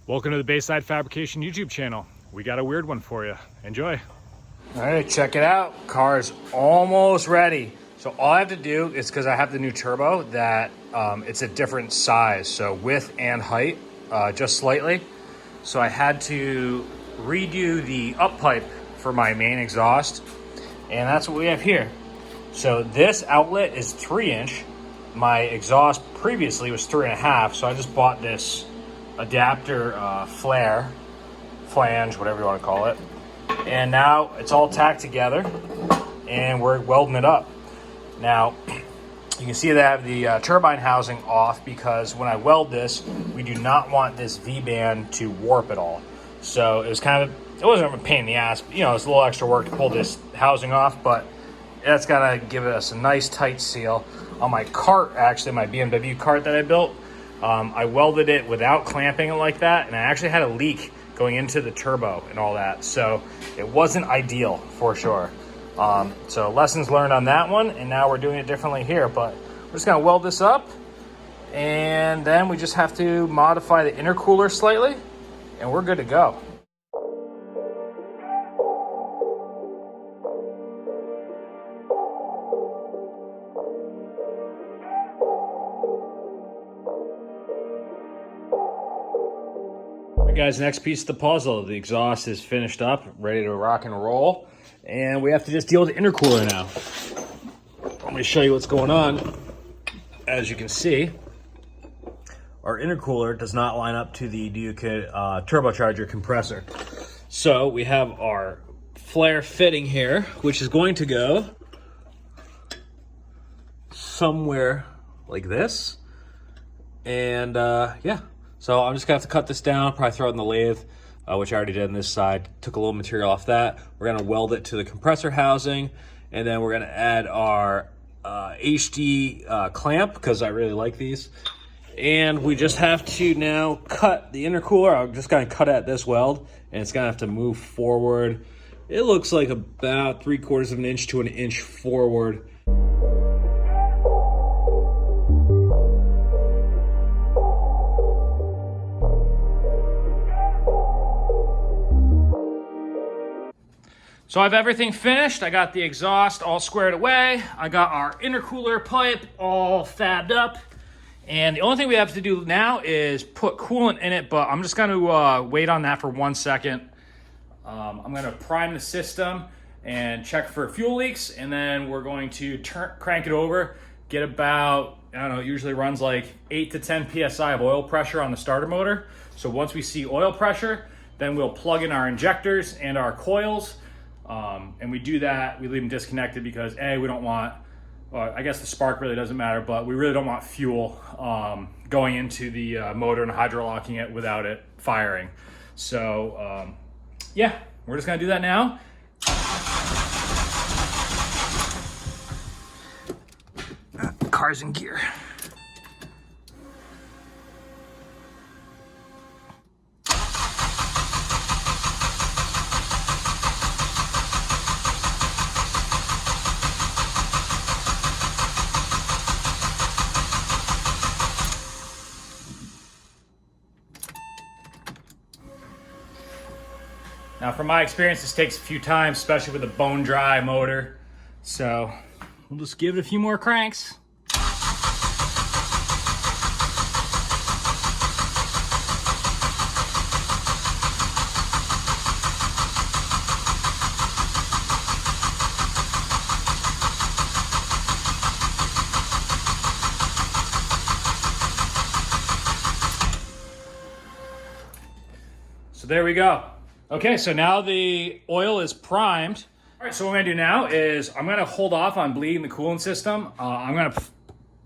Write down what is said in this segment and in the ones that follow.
Welcome to the Bayside Fabrication YouTube channel. We got a weird one for you. Enjoy. All right, check it out. Car is almost ready. So all I have to do is, because I have the new turbo, that it's a different size, so width and height, just slightly. So I had to redo the up pipe for my main exhaust, and that's what we have here. So this outlet is 3-inch. My exhaust previously was 3.5, so I just bought this adapter flange, whatever you want to call it. And now it's all tacked together and we're welding it up. Now, you can see that I have the turbine housing off because when I weld this, we do not want this V-band to warp at all. So it wasn't a pain in the ass, but, it's a little extra work to pull this housing off, but that's gotta give us a nice tight seal. On my cart, actually, my BMW cart that I built, I welded it without clamping it like that, and I actually had a leak going into the turbo and all that, so it wasn't ideal for sure. So lessons learned on that one, and now we're doing it differently here, but we're just gonna weld this up, and then we just have to modify the intercooler slightly, and we're good to go. Guys, next piece of the puzzle. The exhaust is finished up, ready to rock and roll, and we have to just deal with the intercooler now. Let me show you what's going on. As you can see, our intercooler does not line up to the Diagnosing turbocharger compressor. So we have our flare fitting here, which is going to go somewhere like this, and yeah. So I'm just gonna have to cut this down, probably throw it in the lathe, which I already did on this side. Took a little material off that. We're gonna weld it to the compressor housing, and then we're gonna add our HD clamp, because I really like these. And we just have to now cut the intercooler. I'm just gonna cut at this weld, and it's gonna have to move forward. It looks like about 3/4 of an inch to an inch forward. So I have everything finished. I got the exhaust all squared away. I got our intercooler pipe all fabbed up. And the only thing we have to do now is put coolant in it, but I'm just gonna wait on that for 1 second. I'm gonna prime the system and check for fuel leaks, and then we're going to crank it over, get about, I don't know, it usually runs like 8 to 10 PSI of oil pressure on the starter motor. So once we see oil pressure, then we'll plug in our injectors and our coils. And we do that, we leave them disconnected because we don't want, I guess the spark really doesn't matter, but we really don't want fuel going into the motor and hydrolocking it without it firing. So yeah, we're just gonna do that now. Car's in gear. Now, from my experience, this takes a few times, especially with a bone dry motor. So we'll just give it a few more cranks. So there we go. Okay, so now the oil is primed. All right, so what I'm gonna do now is I'm gonna hold off on bleeding the coolant system. I'm gonna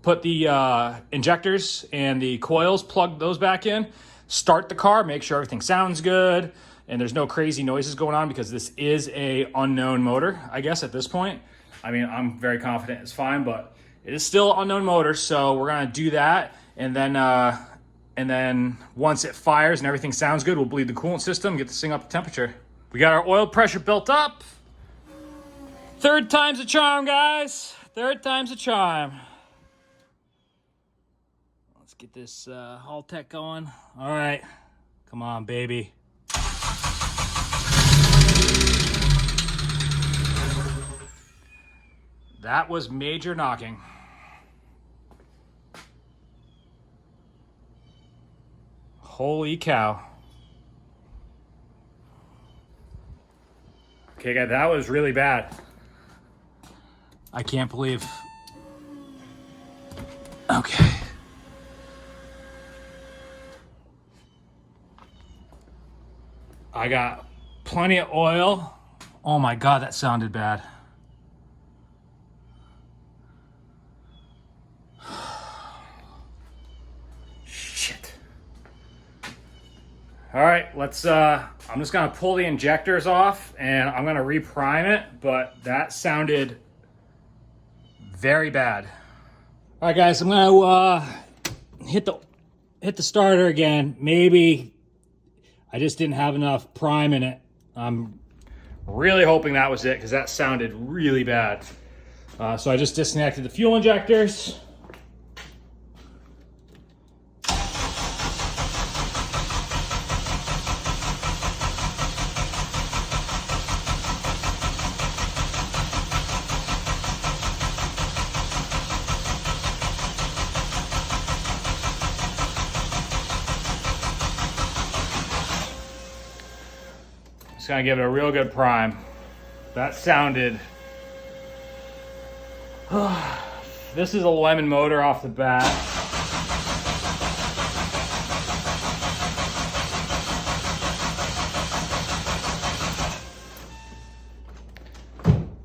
put the injectors and the coils, plug those back in, start the car, make sure everything sounds good, and there's no crazy noises going on because this is a unknown motor, I guess, at this point. I mean, I'm very confident it's fine, but it is still unknown motor, so we're gonna do that, and then once it fires and everything sounds good, we'll bleed the coolant system, get this thing up to temperature. We got our oil pressure built up. Third time's a charm, guys. Third time's a charm. Let's get this Haltech going. All right, Come on, baby. That was major knocking. Holy cow. Okay, guys, that was really bad. I can't believe. Okay. I got plenty of oil. Oh my God, that sounded bad. Shit. All right, let's, I'm just gonna pull the injectors off and I'm gonna reprime it, but that sounded very bad. All right, guys, I'm gonna hit the starter again. Maybe I just didn't have enough prime in it. I'm really hoping that was it because that sounded really bad. So I just disconnected the fuel injectors. Just gonna give it a real good prime. That sounded... This is a lemon motor off the bat.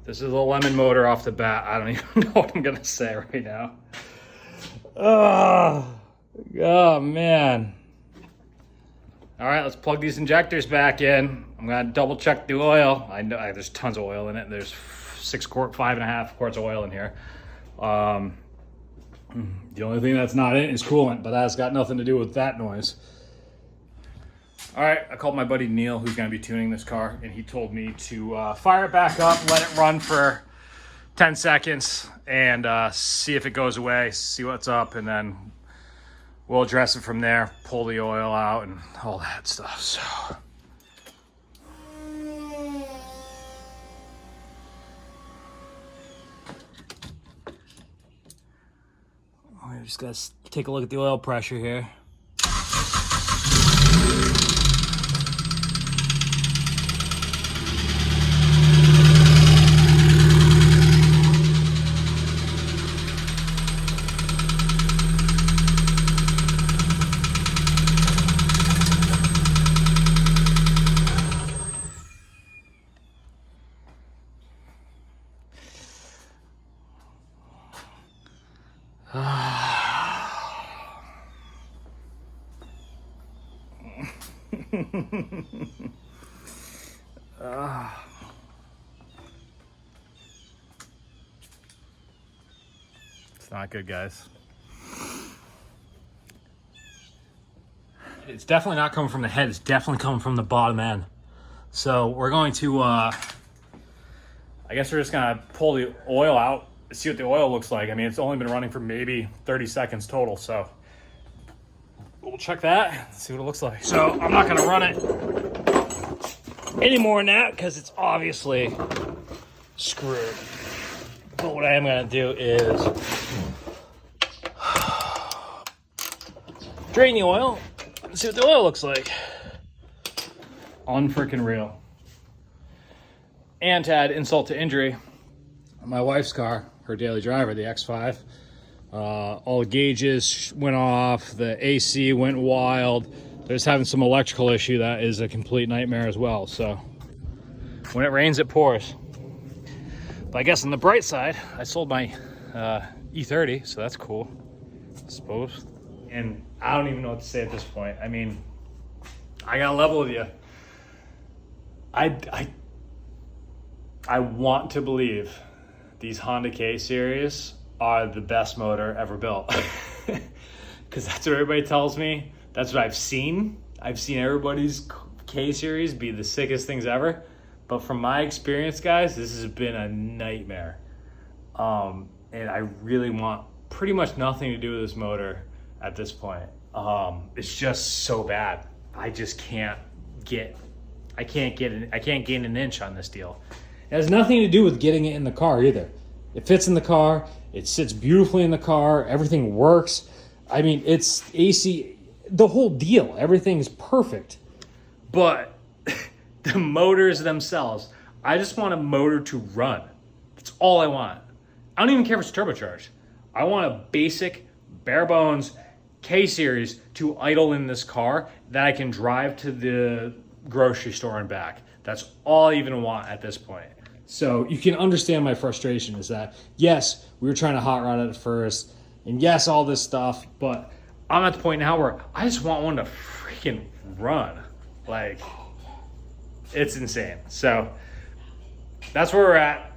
This is a lemon motor off the bat. I don't even know what I'm gonna say right now. Oh man. All right, let's plug these injectors back in. I'm gonna double check the oil. I know there's tons of oil in it. There's 5.5 quarts of oil in here. The only thing that's not in it is coolant, but that's got nothing to do with that noise. All right, I called my buddy Neil, who's gonna be tuning this car, and he told me to fire it back up, let it run for 10 seconds, and see if it goes away, see what's up, and then we'll address it from there, pull the oil out and all that stuff. So we just gotta take a look at the oil pressure here. It's not good, guys. It's definitely not coming from the head. It's definitely coming from the bottom end. So we're going to, I guess we're just gonna pull the oil out, see what the oil looks like. I mean, it's only been running for maybe 30 seconds total, so we'll check that and see what it looks like. So I'm not gonna run it any more than that because it's obviously screwed. But what I am gonna do is drain the oil and see what the oil looks like. Unfreaking real. And to add insult to injury, my wife's car, her daily driver, the X5, all the gauges went off, the AC went wild. They're just having some electrical issue that is a complete nightmare as well. So when it rains, it pours. But I guess on the bright side, I sold my E30, so that's cool, I suppose. And I don't even know what to say at this point. I mean, I gotta level with you. I want to believe these Honda K series are the best motor ever built. Because that's what everybody tells me. That's what I've seen. I've seen everybody's K series be the sickest things ever. But from my experience, guys, this has been a nightmare. And I really want pretty much nothing to do with this motor at this point. It's just so bad. I just can't gain an inch on this deal. It has nothing to do with getting it in the car either. It fits in the car. It sits beautifully in the car. Everything works. I mean, it's AC, the whole deal. Everything's perfect. But the motors themselves, I just want a motor to run. That's all I want. I don't even care if it's turbocharged. I want a basic, bare bones K-Series to idle in this car that I can drive to the grocery store and back. That's all I even want at this point. So you can understand my frustration is that, yes, we were trying to hot rod it at first, and yes, all this stuff, but I'm at the point now where I just want one to freaking run. Like, it's insane. So that's where we're at.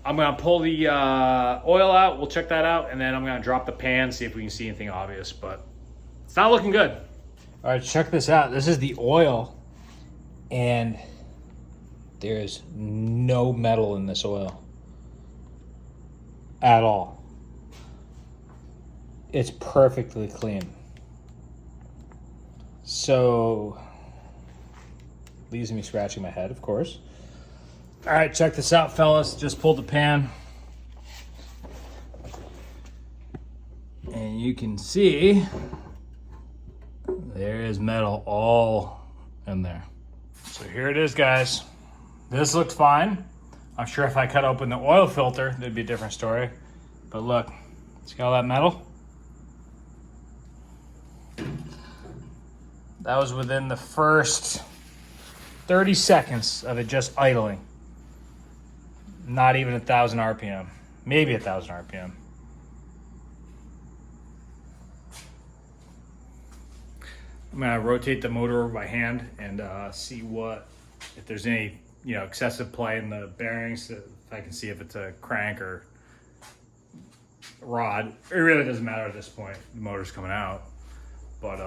I'm gonna pull the oil out, we'll check that out, and then I'm gonna drop the pan, see if we can see anything obvious, but it's not looking good. All right, check this out. This is the oil, and there's no metal in this oil at all. It's perfectly clean. So, leaves me scratching my head, of course. All right, check this out, fellas. Just pulled the pan. And you can see there is metal all in there. So here it is, guys. This looked fine. I'm sure if I cut open the oil filter, that'd be a different story. But look, see all that metal? That was within the first 30 seconds of it just idling. Not even 1,000 RPM. Maybe 1,000 RPM. I'm gonna rotate the motor over by hand and see if there's any excessive play in the bearings. If I can see if it's a crank or rod. It really doesn't matter at this point. The motor's coming out, but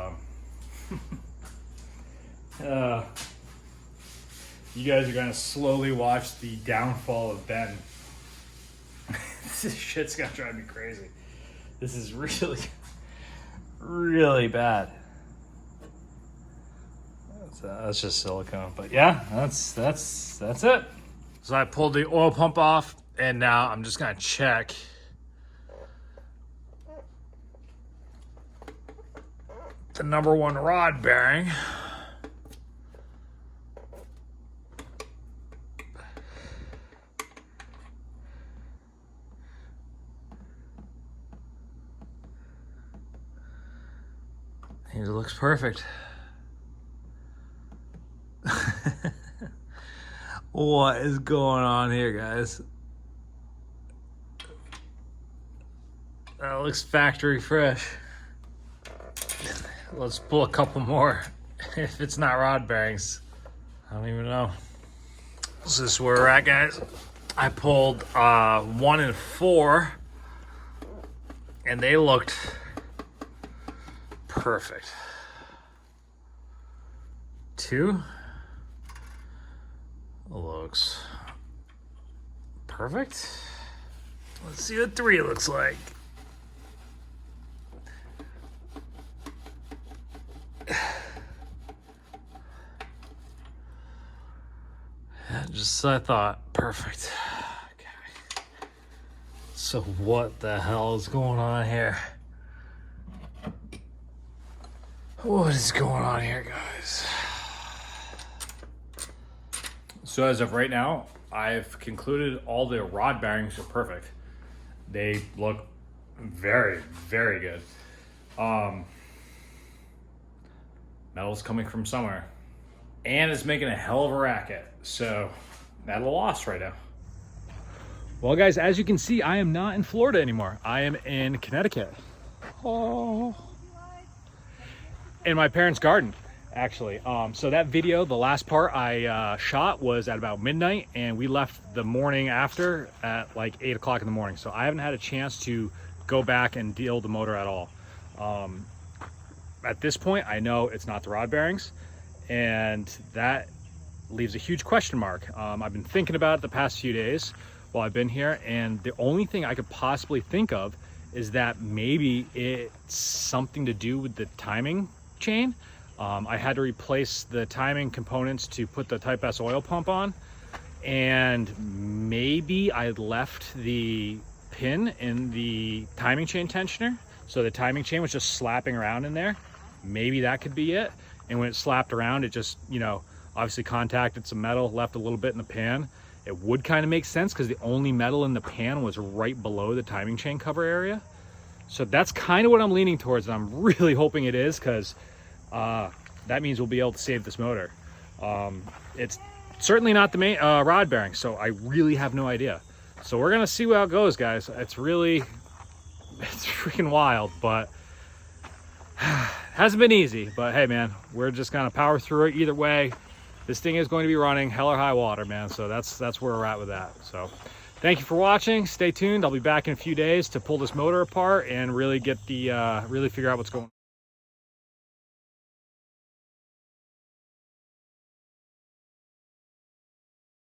you guys are gonna slowly watch the downfall of Ben. This shit's gonna drive me crazy. This is really, really bad. That's just silicone, but yeah, that's it. So I pulled the oil pump off, and now I'm just gonna check the number one rod bearing. It looks perfect. What is going on here, guys? That looks factory fresh. Let's pull a couple more. If it's not rod bearings, I don't even know. This is where we're at, guys. I pulled 1 and 4, and they looked perfect. 2 looks perfect. Let's see what 3 looks like. Yeah, just as I thought. Perfect. Okay. So what the hell is going on here? What is going on here, guys? So as of right now, I've concluded all the rod bearings are perfect. They look very, very good. Metal's coming from somewhere. And it's making a hell of a racket. So, at a loss right now. Well, guys, as you can see, I am not in Florida anymore. I am in Connecticut. Oh. In my parents' garden, actually. So that video, the last part I shot was at about midnight, and we left the morning after at like 8 o'clock in the morning. So I haven't had a chance to go back and deal the motor at all. At this point, I know it's not the rod bearings, and that leaves a huge question mark. I've been thinking about it the past few days while I've been here, and the only thing I could possibly think of is that maybe it's something to do with the timing chain. I had to replace the timing components to put the Type S oil pump on, and maybe I left the pin in the timing chain tensioner, so the timing chain was just slapping around in there. Maybe that could be it. And when it slapped around, it just, you know, obviously contacted some metal, left a little bit in the pan. It would kind of make sense because the only metal in the pan was right below the timing chain cover area. So that's kind of what I'm leaning towards, and I'm really hoping it is, because that means we'll be able to save this motor. It's certainly not the main rod bearing, so I really have no idea. So we're gonna see how it goes, guys. It's freaking wild, but hasn't been easy. But hey, man, we're just gonna power through it either way. This thing is going to be running hell or high water, man. So that's where we're at with that. So thank you for watching. Stay tuned. I'll be back in a few days to pull this motor apart and really get the really figure out what's going on.